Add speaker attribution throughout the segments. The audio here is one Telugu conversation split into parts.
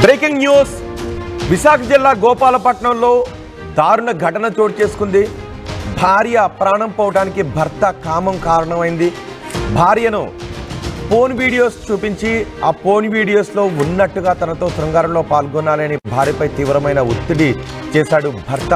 Speaker 1: బ్రేకింగ్ న్యూస్ విశాఖ జిల్లా గోపాలపట్నంలో దారుణ ఘటన చోటు చేసుకుంది. భార్య ప్రాణం పోవడానికి భర్త కామం కారణమైంది. భార్యను ఫోన్ వీడియోస్ చూపించి ఆ ఫోన్ వీడియోస్లో ఉన్నట్టుగా తనతో శృంగారంలో పాల్గొనాలని భార్యపై తీవ్రమైన ఒత్తిడి చేశాడు భర్త.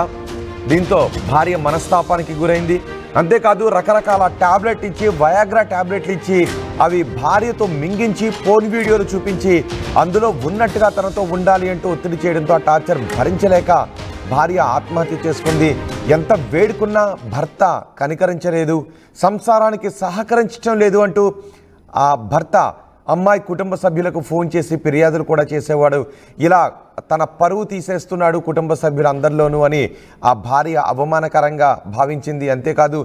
Speaker 1: దీంతో భార్య మనస్తాపానికి గురైంది. అంతేకాదు రకరకాల టాబ్లెట్ ఇచ్చి వయాగ్రా టాబ్లెట్లు ఇచ్చి అవి భార్యతో మింగించి ఫోన్ వీడియోలు చూపించి అందులో ఉన్నట్టుగా తనతో ఉండాలి అంటూ ఒత్తిడి చేయడంతో ఆ టార్చర్ భరించలేక భార్య ఆత్మహత్య చేసుకుంది. ఎంత వేడుకున్నా భర్త కనికరించలేదు, సంసారానికి సహకరించడం లేదు అంటూ ఆ భర్త అమ్మాయి కుటుంబ సభ్యులకు ఫోన్ చేసి ఫిర్యాదులు కూడా చేసేవాడు. ఇలా తన పరువు తీసేస్తున్నాడు కుటుంబ సభ్యులందరిలోనూ అని ఆ భార్య అవమానకరంగా భావించింది. అంతేకాదు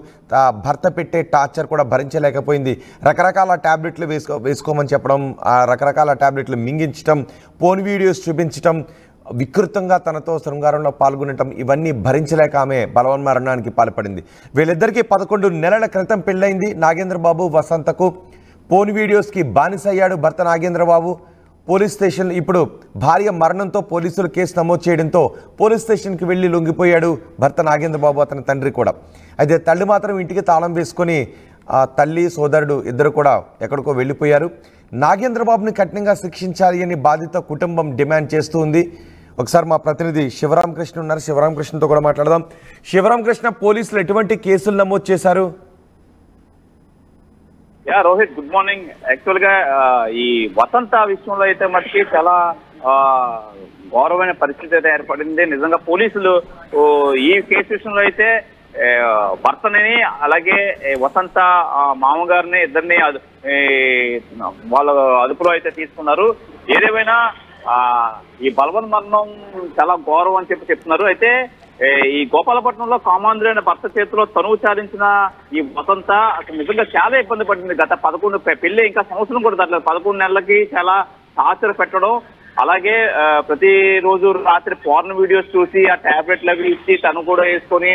Speaker 1: భర్త పెట్టే టార్చర్ కూడా భరించలేకపోయింది. రకరకాల ట్యాబ్లెట్లు వేసుకోమని చెప్పడం, ఆ రకరకాల ట్యాబ్లెట్లు మింగించడం, ఫోన్ వీడియోస్ చూపించడం, వికృతంగా తనతో శృంగారంలో పాల్గొనటం, ఇవన్నీ భరించలేక ఆమె బలవన్మరణానికి పాల్పడింది. వీళ్ళిద్దరికీ 11 నెలల క్రితం పెళ్ళైంది. నాగేంద్రబాబు వసంతకు ఫోన్ వీడియోస్కి బానిసయ్యాడు భర్త నాగేంద్రబాబు. పోలీస్ స్టేషన్ ఇప్పుడు భార్య మరణంతో పోలీసులు కేసు నమోదు చేయడంతో పోలీస్ స్టేషన్కి వెళ్ళి లొంగిపోయాడు భర్త నాగేంద్రబాబు, అతని తండ్రి కూడా. అయితే తల్లి మాత్రం ఇంటికి తాళం వేసుకొని తల్లి సోదరుడు ఇద్దరు కూడా ఎక్కడికో వెళ్ళిపోయారు. నాగేంద్రబాబుని కఠినంగా శిక్షించాలి అని బాధిత కుటుంబం డిమాండ్ చేస్తూ ఉంది. ఒకసారి మా ప్రతినిధి శివరామకృష్ణ ఉన్నారు, శివరామకృష్ణతో కూడా మాట్లాడదాం. శివరామకృష్ణ, పోలీసులు ఎటువంటి కేసులు నమోదు చేశారు?
Speaker 2: Rohit, good morning. యాక్చువల్ గా ఈ వసంత విషయంలో అయితే మటుకి చాలా గౌరవమైన పరిస్థితి అయితే ఏర్పడింది. నిజంగా పోలీసులు ఈ కేసు విషయంలో అయితే భర్తని అలాగే వసంత మామగారిని ఇద్దరిని వాళ్ళ అదుపులో అయితే తీసుకున్నారు. ఏదేమైనా ఈ బలవన్ మరణం చాలా గౌరవం అని చెప్తున్నారు. అయితే ఈ గోపాలపట్నంలో కామాంధ్రులైన భర్త చేతిలో తనువు చాలించిన ఈ వసంత అసలు నిజంగా చాలా ఇబ్బంది పడింది. గత 11 పెళ్లి ఇంకా సంవత్సరం కూడా దాంట్లో 11 నెలలకి చాలా టార్చర్ పెట్టడం, అలాగే ప్రతిరోజు రాత్రి పోర్న్ వీడియోస్ చూసి ఆ టాబ్లెట్లు అవి ఇచ్చి తను కూడా వేసుకొని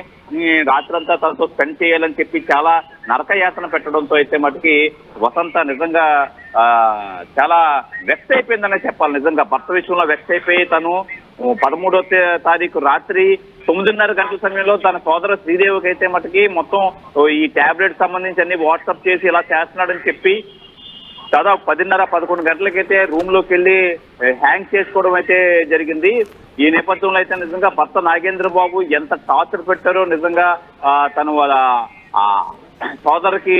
Speaker 2: రాత్రంతా తనతో స్పెండ్ చేయాలని చెప్పి చాలా నరకయాతన పెట్టడంతో అయితే మటుకి వసంత నిజంగా చాలా వెక్స్ అయిపోయిందనే చెప్పాలి. నిజంగా భర్త విషయంలో వెక్స్ అయిపోయి తను 13వ తారీఖు రాత్రి 9:30 గంటల సమయంలో తన సోదర శ్రీదేవికి అయితే మటుకి మొత్తం ఈ టాబ్లెట్ సంబంధించి అన్ని వాట్సాప్ చేసి ఇలా చేస్తున్నాడని చెప్పి దాదాపు 10:30-11 గంటలకైతే రూమ్ లోకి వెళ్ళి హ్యాంగ్ చేసుకోవడం అయితే జరిగింది. ఈ నేపథ్యంలో అయితే నిజంగా భర్త నాగేంద్రబాబు ఎంత టార్చర్ పెట్టారో నిజంగా తను వాళ్ళ సోదరికి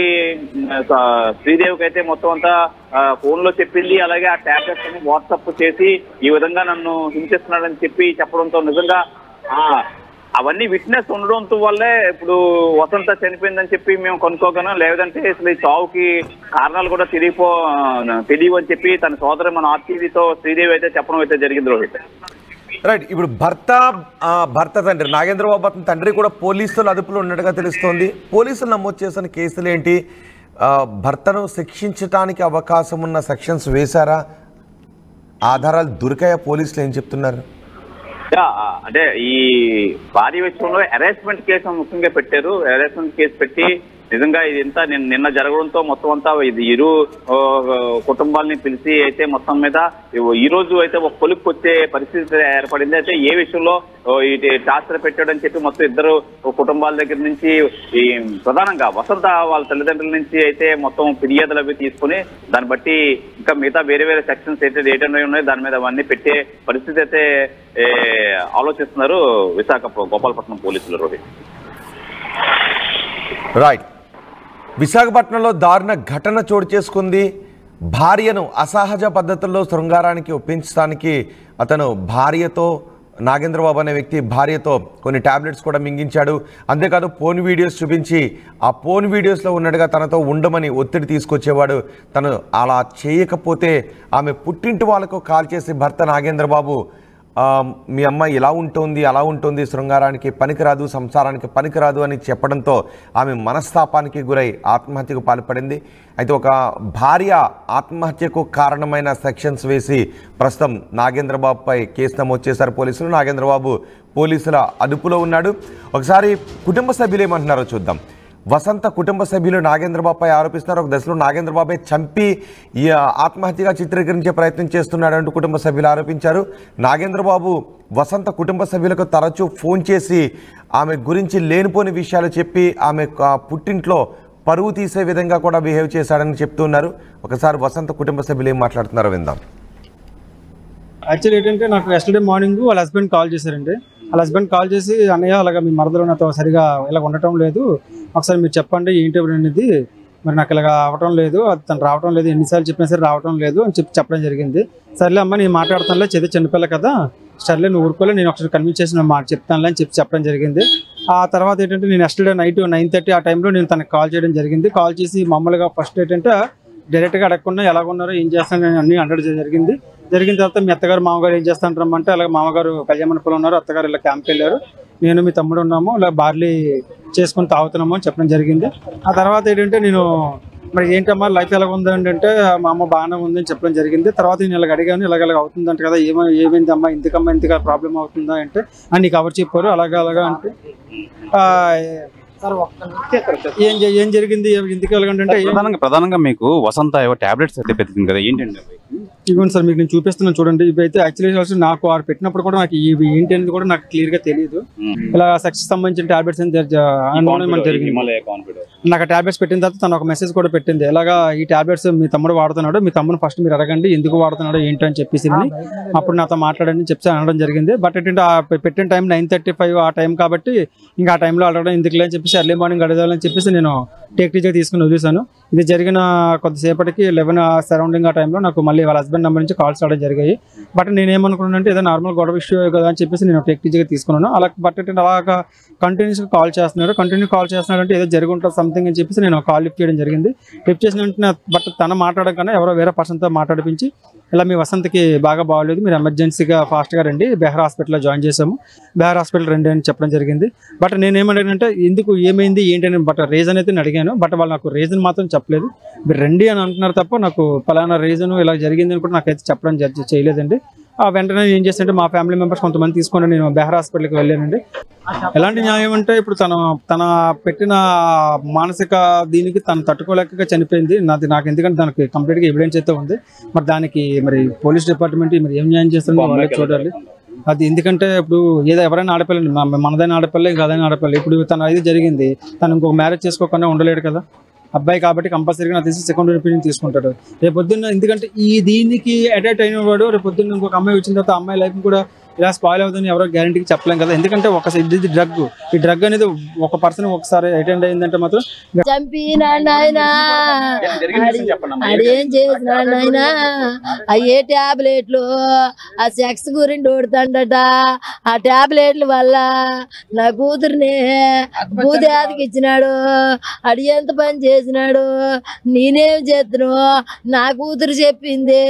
Speaker 2: శ్రీదేవికి అయితే మొత్తం అంతా ఫోన్ లో చెప్పింది. అలాగే ఆ టాబ్లెట్స్ ని వాట్సాప్ చేసి ఈ విధంగా నన్ను హింసిస్తున్నాడని చెప్పి చెప్పడంతో నిజంగా అవన్నీ విట్నెస్ ఉండడంతో వల్లే ఇప్పుడు వసంత చనిపోయిందని చెప్పి మేము కనుక్కోగలం. లేదంటే అసలు ఈ చావుకి కారణాలు కూడా తెలియవు అని చెప్పి తన సోదరు మన ఆర్టీవీతో శ్రీదేవి అయితే చెప్పడం అయితే జరిగింది. రోహిత్,
Speaker 1: రైట్. ఇప్పుడు భర్త తండ్రి నాగేంద్రబాబు అతని తండ్రి కూడా పోలీసులు అదుపులో ఉన్నట్టుగా తెలుస్తోంది. పోలీసులు నమోదు చేసిన కేసులు ఏంటి? భర్తను శిక్షించడానికి అవకాశం ఉన్న సెక్షన్స్ వేశారా? ఆధారాలు దొరికాయా? పోలీసులు ఏం చెప్తున్నారు?
Speaker 2: అంటే ఈ భార్య విషయంలో హెరాస్మెంట్ కేసు ముఖ్యంగా పెట్టారు. హెరాస్మెంట్ కేసు పెట్టి నిజంగా ఇదంతా నిన్న జరగడంతో మొత్తం అంతా ఇది ఇరు కుటుంబాలని పిలిచి అయితే మొత్తం మీద ఈ రోజు అయితే ఒక కొలుక్కి వచ్చే పరిస్థితి ఏర్పడింది. అయితే ఏ విషయంలో ఇది టార్చర్ పెట్టాడని చెప్పి మొత్తం ఇద్దరు కుటుంబాల దగ్గర నుంచి ఈ ప్రధానంగా వసంత వాళ్ళ తల్లిదండ్రుల నుంచి అయితే మొత్తం ఫిర్యాదులు అవి తీసుకుని దాన్ని బట్టి ఇంకా మిగతా వేరే వేరే సెక్షన్స్ అయితే ఏటైనా ఉన్నాయో దాని మీద అవన్నీ పెట్టే పరిస్థితి అయితే ఆలోచిస్తున్నారు విశాఖ గోపాలపట్నం పోలీసులు. రోహిత్,
Speaker 1: రైట్. విశాఖపట్నంలో దారుణ ఘటన చోటు చేసుకుంది. భార్యను అసహజ పద్ధతుల్లో శృంగారానికి ఒప్పించడానికి అతను భార్యతో నాగేంద్రబాబు అనే వ్యక్తి భార్యతో కొన్ని టాబ్లెట్స్ కూడా మింగించాడు. అంతేకాదు ఫోన్ వీడియోస్ చూపించి ఆ ఫోన్ వీడియోస్లో ఉన్నట్టుగా తనతో ఉండమని ఒత్తిడి తీసుకొచ్చేవాడు. తను అలా చేయకపోతే ఆమె పుట్టింటి వాళ్ళకు కాల్ చేసి భర్త నాగేంద్రబాబు మీ అమ్మాయి ఇలా ఉంటుంది అలా ఉంటుంది, శృంగారానికి పనికిరాదు, సంసారానికి పనికిరాదు అని చెప్పడంతో ఆమె మనస్తాపానికి గురై ఆత్మహత్యకు పాల్పడింది. అయితే ఒక భార్య ఆత్మహత్యకు కారణమైన సెక్షన్స్ వేసి ప్రస్తుతం నాగేంద్రబాబుపై కేసు నమోదు చేశారు పోలీసులు. నాగేంద్రబాబు పోలీసుల అదుపులో ఉన్నాడు. ఒకసారి కుటుంబ సభ్యులు ఏమంటున్నారో చూద్దాం. వసంత కుటుంబ సభ్యులు నాగేంద్రబాబుపై ఆరోపిస్తున్నారు. ఒక దశలో నాగేంద్రబాబే చంపి ఈ ఆత్మహత్యగా చిత్రీకరించే ప్రయత్నం చేస్తున్నాడంటూ కుటుంబ సభ్యులు ఆరోపించారు. నాగేంద్రబాబు వసంత కుటుంబ సభ్యులకు తరచూ ఫోన్ చేసి ఆమె గురించి లేనిపోని విషయాలు చెప్పి ఆమె పుట్టింట్లో పరువు తీసే విధంగా కూడా బిహేవ్ చేశాడని చెప్తున్నారు. ఒకసారి వసంత కుటుంబ సభ్యులు ఏం మాట్లాడుతున్నారో విందాం.
Speaker 3: యాక్చువల్లీ ఏంటంటే నాకు ఎస్టర్డే మార్నింగ్ వాళ్ళ హస్బెండ్ కాల్ చేశారండి. వాళ్ళ హస్బెండ్ కాల్ చేసి అన్నయ్య అలాగా మీ మరదలు నాతో సరిగా ఇలా ఉండటం లేదు, ఒకసారి మీరు చెప్పండి ఏంటి అనేది, మరి నాకు ఇలాగ అవటం లేదు, తను రావటం లేదు, ఎన్నిసార్లు చెప్పినా సరే రావటం లేదు అని చెప్పడం జరిగింది. సర్లే అమ్మ నేను మాట్లాడుతానులే, చిన్నపిల్ల కదా, సర్లే నువ్వు ఊరుకోలే, నేను ఒకసారి కన్విన్స్ చేసి మాట చెప్తానులే అని చెప్పడం జరిగింది. ఆ తర్వాత ఏంటంటే నేను ఎస్టర్డే నైట్ 9:30 ఆ టైంలో నేను తనకు కాల్ చేయడం జరిగింది. కాల్ చేసి మామూలుగా ఫస్ట్ ఏంటంటే డైరెక్ట్గా అడగకుండా ఎలాగున్నారో ఏం చేస్తాను అన్నీ అడగడం జరిగింది. జరిగిన తర్వాత మీ అత్తగారు మామగారు ఏం చేస్తాను రమ్మంటే అలాగే మామగారు కళ్యాణ మండపంలో ఉన్నారు, అత్తగారు ఇలా క్యాంప్కి వెళ్ళారు, నేను మీ తమ్ముడు ఉన్నాము ఇలా బార్లీ చేసుకుని తాగుతున్నాము అని చెప్పడం జరిగింది. ఆ తర్వాత ఏంటంటే నేను మరి ఏంటమ్మా లైఫ్ ఎలా ఉందండి అంటే మా అమ్మ బాగానే ఉందని చెప్పడం జరిగింది. తర్వాత నేను ఇలాగ అడిగాను, ఇలాగ అవుతుందంట కదా, ఏమైంది అమ్మా, ఇంతకన్నా ప్రాబ్లం అవుతుందా అంటే నీకు ఎవరు చెప్పారు అలాగా అంటే ఏం జరిగింది ఎందుకు ఎలాగంటే
Speaker 4: ప్రధానంగా మీకు వసంత టాబ్లెట్స్ అయితే పెట్టింది కదా, ఏంటంటే
Speaker 3: ఇవ్వండి సార్ మీకు నేను చూపిస్తున్నాను చూడండి. ఇవి అయితే యాక్చువల్లీ నాకు వారు పెట్టినప్పుడు కూడా నాకు ఇవి ఏంటి అనేది కూడా నాకు క్లియర్ గా తెలియదు. ఇలా సెక్స్ సంబంధించిన టాబ్లెట్స్ జరిగింది. నాకు ఆ టాబ్లెట్స్ పెట్టిన తర్వాత తను ఒక మెసేజ్ కూడా పెట్టింది, ఇలాగా ఈ టాబ్లెట్స్ మీ తమ్ముడు వాడుతున్నాడు, మీ తమ్ముడు ఫస్ట్ మీరు అడగండి ఎందుకు వాడుతున్నాడు ఏంటి అని చెప్పేసి అప్పుడు నాతో మాట్లాడండి చెప్పి అనడం జరిగింది. బట్ ఏంటంటే పెట్టిన టైం 9:35 ఆ టైం కాబట్టి ఇంకా ఆ టైంలో అడగడం ఎందుకు లేని చెప్పేసి ఎర్లీ మార్నింగ్ అడగాలని చెప్పేసి నేను టేక్టీగా తీసుకుని వదిలేసాను. ఇది జరిగిన కొద్దిసేపటికి 11 సరౌండింగ్ ఆ టైంలో నాకు మళ్ళీ వాళ్ళ హస్బెండ్ నెంబర్ నుంచి కాల్స్ రావడం జరిగాయి. బట్ నేనేమనుకున్నానంటే ఏదో నార్మల్ గొడవ ఇష్యూ కదా అని చెప్పేసి నేను టేక్టీగా తీసుకున్నాను. అలా బట్ అలాగా కంటిన్యూస్గా కాల్ చేస్తున్నాడు అంటే ఏదో జరిగి ఉంటుంది సంథింగ్ అని చెప్పేసి నేను కాల్ లిఫ్ట్ చేయడం జరిగింది. లిఫ్ట్ చేసిన వెంటనే బట్ తను మాట్లాడడం కన్నా ఎవరో వేరే పర్సన్తో మాట్లాడిపించి ఇలా మీ వసంతకి బాగా బాగోలేదు, మీరు ఎమర్జెన్సీగా ఫాస్ట్గా రండి, బెహర్ హాస్పిటల్లో జాయిన్ చేసాము, బెహర్ హాస్పిటల్ రండి అని చెప్పడం జరిగింది. బట్ నేనేమడిగానంటే ఎందుకు ఏమైంది ఏంటి అని బట్ రీజన్ అయితే నేను అడిగాను. బట్ వాళ్ళు నాకు రీజన్ మాత్రం చెప్పలేదు, మీరు రండి అని అంటున్నారు తప్ప నాకు పలానా రీజన్ ఇలా జరిగింది అని కూడా నాకైతే చెప్పడం చేయలేదండి. వెంటనే ఏం చేస్తుంటే మా ఫ్యామిలీ మెంబర్స్ కొంతమంది తీసుకొని నేను బెహర్ హాస్పిటల్కి వెళ్ళానండి. ఎలాంటి న్యాయం అంటే ఇప్పుడు తన పెట్టిన మానసిక దీనికి తను తట్టుకోలేక చనిపోయింది. నాకు ఎందుకంటే దానికి కంప్లీట్గా ఎవిడెన్స్ అయితే ఉంది. మరి దానికి మరి పోలీస్ డిపార్ట్మెంట్ మరి ఏం న్యాయం చేస్తుందో వాళ్ళే చూడాలి. అది ఎందుకంటే ఇప్పుడు ఏదో ఎవరైనా ఆడపిల్లండి, మనదైన ఆడపిల్ల కాదైనా ఆడపిల్ల, ఇప్పుడు తన ఇది జరిగింది, తను ఇంకొక మ్యారేజ్ చేసుకోకుండా ఉండలేడు కదా అబ్బాయి కాబట్టి కంపల్సరీగా నాకు తెలిసి సెకండ్ ఒపీనియన్ తీసుకుంటాడు రేపొద్దున్న. ఎందుకంటే ఈ దీనికి అటాచ్ అయిన వాడు రేపొద్దున్న ఇంకొక అమ్మాయి వచ్చిన తర్వాత అమ్మాయి లైఫ్ కూడా ఇలా స్పాయిల్ అవుతుందని ఎవరో గ్యారంటీకి చెప్పలేం కదా. ఎందుకంటే ఇది డ్రగ్, ఈ డ్రగ్ అనేది ఒక పర్సన్ ఒకసారి అటెండ్ అయిందంటే మాత్రం
Speaker 5: అదేం చేసినాయన అయ్యే టాబ్లెట్లు ఆ సెక్స్ గురించి ఓడుతాడట. ఆ టాబ్లెట్ల వల్ల నా కూతురుని భూదేవతకి ఇచ్చినాడు, అడి ఎంత పని చేసినాడు, నేనేం చేస్తును నా కూతురు చెప్పింది,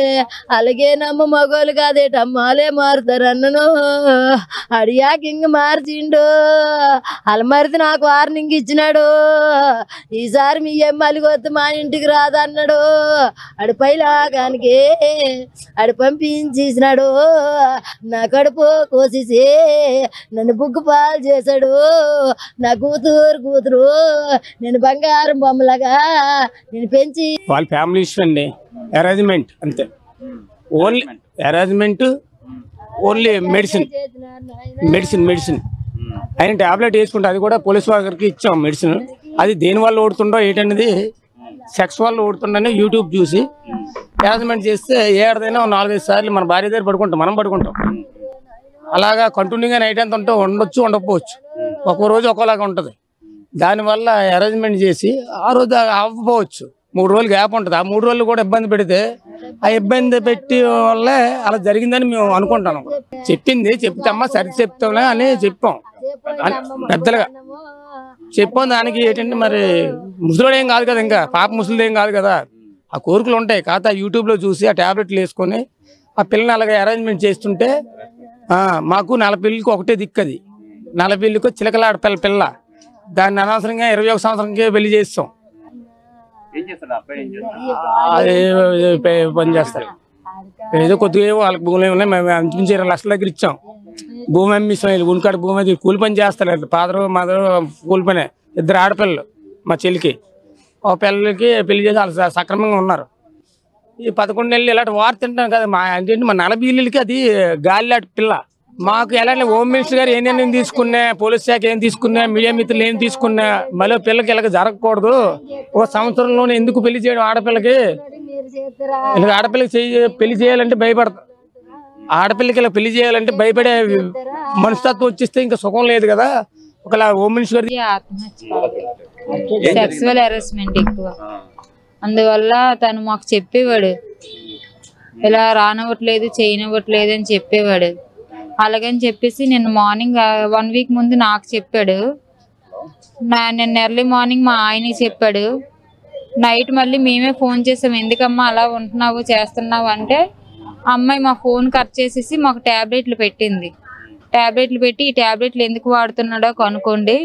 Speaker 5: అలాగే నమ్మ మగోళ్ళు కాదేటమ్మాలే మారుతారు అన్నను అడియాక ఇంక మార్చిండు. అలమరిది నాకు వార్నింగ్ ఇచ్చినాడు, ఈసారి మీ ఎమ్మలిగొద్దు మా ఇంటికి రాదన్నాడు. అడి పైలాగానికి అడి పంపించేసినాడు, నా కడుపు కోసేసి నన్ను బుగ్గు పాలు చేశాడు. నా కూతురు నేను బంగారం బొమ్మలాగా నేను పెంచి
Speaker 6: వాళ్ళ ఫ్యామిలీ ఇష్యూ అండి, అరేంజ్మెంట్ అంతే, ఓన్లీ అరేంజ్మెంట్, ఓన్లీ మెడిసిన్ ఆయన టాబ్లెట్ వేసుకుంటే అది కూడా పోలీస్ వారికి ఇచ్చాం మెడిసిన్. అది దేని వల్ల ఓడుతుండో ఏంటనేది సెక్స్ వల్ల ఓడుతుండని యూట్యూబ్ చూసి అరేంజ్మెంట్ చేస్తే ఏడాదైనా 4-5 సార్లు మన భార్య దగ్గర పడుకుంటాం, మనం పడుకుంటాం. అలాగా కంటిన్యూగా నైట్ అంతా ఉండొచ్చు ఉండకపోవచ్చు, ఒక్కో రోజు ఒక్కోలాగా ఉంటుంది. దానివల్ల అరేంజ్మెంట్ చేసి ఆ రోజు అవ్వకపోవచ్చు, 3 రోజులు గ్యాప్ ఉంటుంది. ఆ 3 రోజులు కూడా ఇబ్బంది పెడితే ఆ ఇబ్బంది పెట్టి వల్లే అలా జరిగిందని మేము అనుకుంటాను. చెప్తే అమ్మ సరి చెప్తాంలే అని చెప్పాం పెద్దలుగా చెప్పాం. దానికి ఏంటంటే మరి ముసలుడు ఏం కాదు కదా, ఇంకా పాప ముసలిది ఏం కాదు కదా, ఆ కోరికలు ఉంటాయి. కాకపోతే యూట్యూబ్లో చూసి ఆ ట్యాబ్లెట్లు వేసుకొని ఆ పిల్లని అలాగే అరేంజ్మెంట్ చేస్తుంటే మాకు 4 పిల్లలకి ఒకటే దిక్కది, 4 పిల్లలకు చిలకలాడ పిల్ల, దాన్ని అనవసరంగా 21 సంవత్సరంకే పెళ్లి చేస్తాం. పని చేస్తారు ఏదో కొద్దిగా వాళ్ళకి భూములు ఉన్నాయి, మేము అంచుమించి 20 లక్షల దగ్గర ఇచ్చాం. భూమి అమ్మిస్తాం, ఉనికాడ భూమి అది కూలి పని చేస్తారు, ఫాదరు మదరు కూలి పనే, 2 ఆడపిల్లలు మా చెల్లికి ఒక పిల్లలకి పెళ్లి చేసి వాళ్ళు సక్రమంగా ఉన్నారు. ఈ 11 నెలలు ఇలాంటి వార్త తింటాను కదా మా అంటే మా 40 ఇళ్ళకి అది గాలిలాంటి పిల్ల. మాకు ఎలాంటి హోమ్ మినిస్టర్ గారు ఏమేమి తీసుకున్నా, పోలీస్ శాఖ ఏం తీసుకున్నా, మీడియా మిత్రులు ఏం తీసుకున్నా మళ్ళీ పిల్లకి ఇలాగ జరగకూడదు. ఒక సంవత్సరంలోనే ఎందుకు పెళ్లి చేయడం ఆడపిల్లకి? ఇలా ఆడపిల్లకి పెళ్లి చేయాలంటే భయపడతాం. ఆడపిల్లకి ఇలా పెళ్లి చేయాలంటే భయపడే మనస్తత్వం వచ్చేస్తే ఇంకా సుఖం లేదు కదా. ఒకలా హోమ్ మినిస్టర్
Speaker 7: సెక్సువల్ హెరాస్మెంట్ ఎక్కువ, అందువల్ల తను మాకు చెప్పేవాడు ఇలా రానివ్వట్లేదు చేయనివ్వట్లేదు అని చెప్పేవాడు. అలాగని చెప్పేసి నిన్న మార్నింగ్ 1 వీక్ ముందు నాకు చెప్పాడు, నిన్న ఎర్లీ మార్నింగ్ మా ఆయనకి చెప్పాడు. నైట్ మళ్ళీ మేమే ఫోన్ చేసాం, ఎందుకమ్మా అలా ఉంటున్నావు చేస్తున్నావు అంటే అమ్మాయి మా ఫోన్ కట్ చేసేసి మాకు ట్యాబ్లెట్లు పెట్టింది. ట్యాబ్లెట్లు పెట్టి ఈ ట్యాబ్లెట్లు ఎందుకు వాడుతున్నాడో కనుక్కోండి,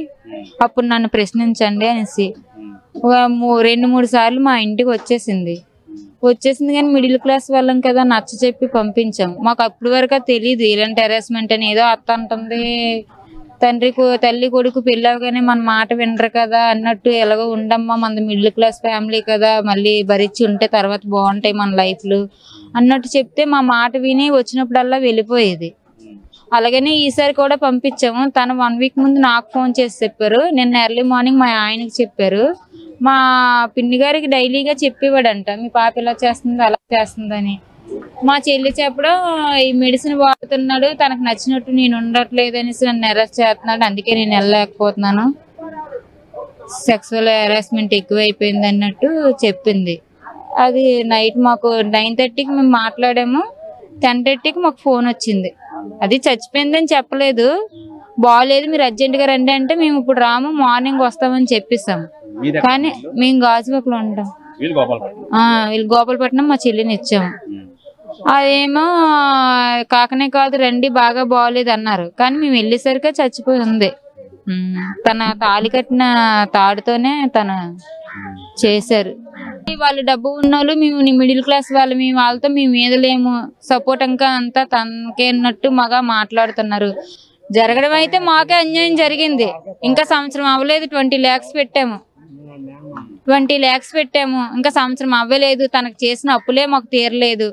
Speaker 7: అప్పుడు నన్ను ప్రశ్నించండి అనేసి 2-3 సార్లు మా ఇంటికి వచ్చేసింది కానీ మిడిల్ క్లాస్ వాళ్ళం కదా నచ్చ చెప్పి పంపించాం. మాకు అప్పటి వరకు తెలియదు ఇలాంటి హెరాస్మెంట్ అని. ఏదో అత్త అంటుంది తల్లి కొడుకు పెళ్ళవగానే మన మాట వినరు కదా అన్నట్టు, ఎలాగో ఉండమ్మా మనది మిడిల్ క్లాస్ ఫ్యామిలీ కదా మళ్ళీ భరించి ఉంటే తర్వాత బాగుంటాయి మన లైఫ్లు అన్నట్టు చెప్తే మా మాట విని వచ్చినప్పుడల్లా వెళ్ళిపోయేది. అలాగనే ఈసారి కూడా పంపించాము. తను 1 వీక్ ముందు నాకు ఫోన్ చేసి చెప్పారు, నిన్న ఎర్లీ మార్నింగ్ మా ఆయనకి చెప్పారు. మా పిన్ని గారికి డైలీగా చెప్పేవాడంట మీ పాప ఇలా చేస్తుంది అలా చేస్తుందని. మా చెల్లి చెప్పడం ఈ మెడిసిన్ వాడుతున్నాడు, తనకు నచ్చినట్టు నేను ఉండట్లేదు అనేసి నన్ను అరెస్ట్ చేస్తున్నాడు, అందుకే నేను వెళ్ళలేకపోతున్నాను, సెక్సువల్ హెరాస్మెంట్ ఎక్కువైపోయింది అన్నట్టు చెప్పింది. అది నైట్ మాకు 9:30కి మేము మాట్లాడాము, 10:30కి మాకు ఫోన్ వచ్చింది. అది చచ్చిపోయిందని చెప్పలేదు, బాగాలేదు మీరు అర్జెంటుగా రండి అంటే మేము ఇప్పుడు రాము మార్నింగ్ వస్తామని చెప్పేసాము. కానీ మేము గాజువాకలో ఉంటాం, వీళ్ళు గోపాలపట్నం మా చెల్లిని ఇచ్చాము. అదేమో కాకనే కాదు రండి బాగా బాగోలేదు అన్నారు, కానీ మేము వెళ్ళేసరికి చచ్చిపోయి ఉంది. తన తాళి కట్టిన తాడుతోనే తను చేశారు. వాళ్ళు డబ్బు ఉన్నోళ్ళు, మేము మిడిల్ క్లాస్ వాళ్ళు, మేము వాళ్ళతో మేము ఏదలేము, సపోర్ట్ ఇంకా అంతా తనకే అన్నట్టు మగా మాట్లాడుతున్నారు. జరగడం అయితే మాకే అన్యాయం జరిగింది. ఇంకా సంవత్సరం అవ్వలేదు 20 lakhs పెట్టాము, 20 lakhs పెట్టాము, ఇంకా సంవత్సరం అవ్వలేదు. తనకు చేసిన అప్పులే మాకు తీరలేదు.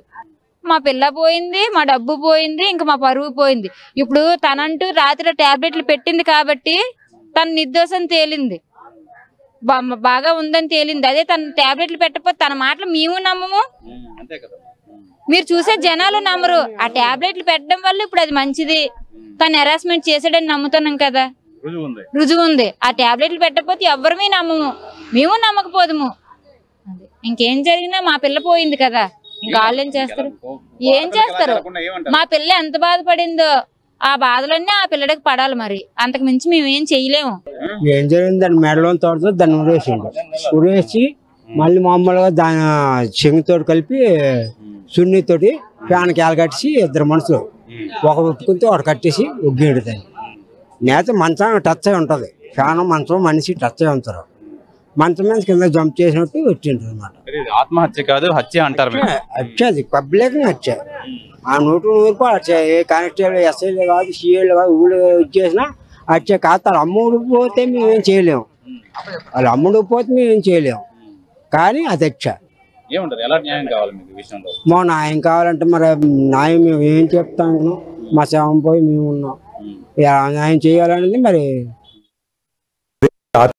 Speaker 7: మా పిల్ల పోయింది, మా డబ్బు పోయింది, ఇంకా మా పరువు పోయింది. ఇప్పుడు తనంటూ రాత్రి టాబ్లెట్లు పెట్టింది కాబట్టి తన నిర్దోషం తేలింది, బాగా ఉందని తేలింది. అదే తన టాబ్లెట్లు పెట్టకపోతే తన మాటలు మేము నమ్మము, మీరు చూసే జనాలు నమ్మరు. ఆ టాబ్లెట్లు పెట్టడం వల్ల ఇప్పుడు అది మంచిది, తను హెరాస్మెంట్ చేసాడని నమ్ముతున్నాం కదా, రుజువు ఉంది. ఆ టాబ్లెట్లు పెట్టకపోతే ఎవరిమీ నమ్మము, మేము నమ్మకపోదుము. ఇంకేం జరిగినా మా పిల్ల పోయింది కదా, ఇంకా వాళ్ళు ఏం చేస్తారు? మా పిల్ల ఎంత బాధపడిందో ఆ బాధలన్నీ ఆ పిల్లడికి పడాలి, మరి అంతకు మించి మేము ఏం చెయ్యలేము.
Speaker 8: ఏం జరిగింది, దాన్ని మెడలో తోడుతో దాన్ని ఉరేసిండు, ఉరేసి మళ్ళీ మామూలుగా దాని చెంగుతో కలిపి సున్నితోటి ఫ్యాన్కి కట్టేసి 2 మనుషులు ఒక ఉట్టుకుంటే ఒకటి కట్టేసి ఉగ్గిడు. దాన్ని నేత మంచం టచ్ అయి ఉంటుంది, ఫ్యాన్ మంచం మనిషి టచ్ అయి ఉంటారు, మంచం మీద కింద జంప్ చేసినట్టు వచ్చింటారు అనమాట.
Speaker 4: ఆత్మహత్య కాదు హత్య అంటారు.
Speaker 8: హత్య పబ్లిక్ హత్య, ఆ 100% హత్య. ఏ కానిస్టేబుల్ ఎస్ఐలు కాదు సిఐలు కాదు ఊళ్ళు ఇచ్చేసినా హత్య కాదు. వాళ్ళ అమ్ముడు పోతే మేమేం చేయలేము, వాళ్ళ అమ్ముడు పోతే మేమేం చేయలేము, కానీ అది హత్య. మా న్యాయం కావాలంటే మరి న్యాయం మేము ఏం చెప్తాము, మా శవం పోయి మేము ఉన్నాం, న్యాయం చేయాలనేది మరి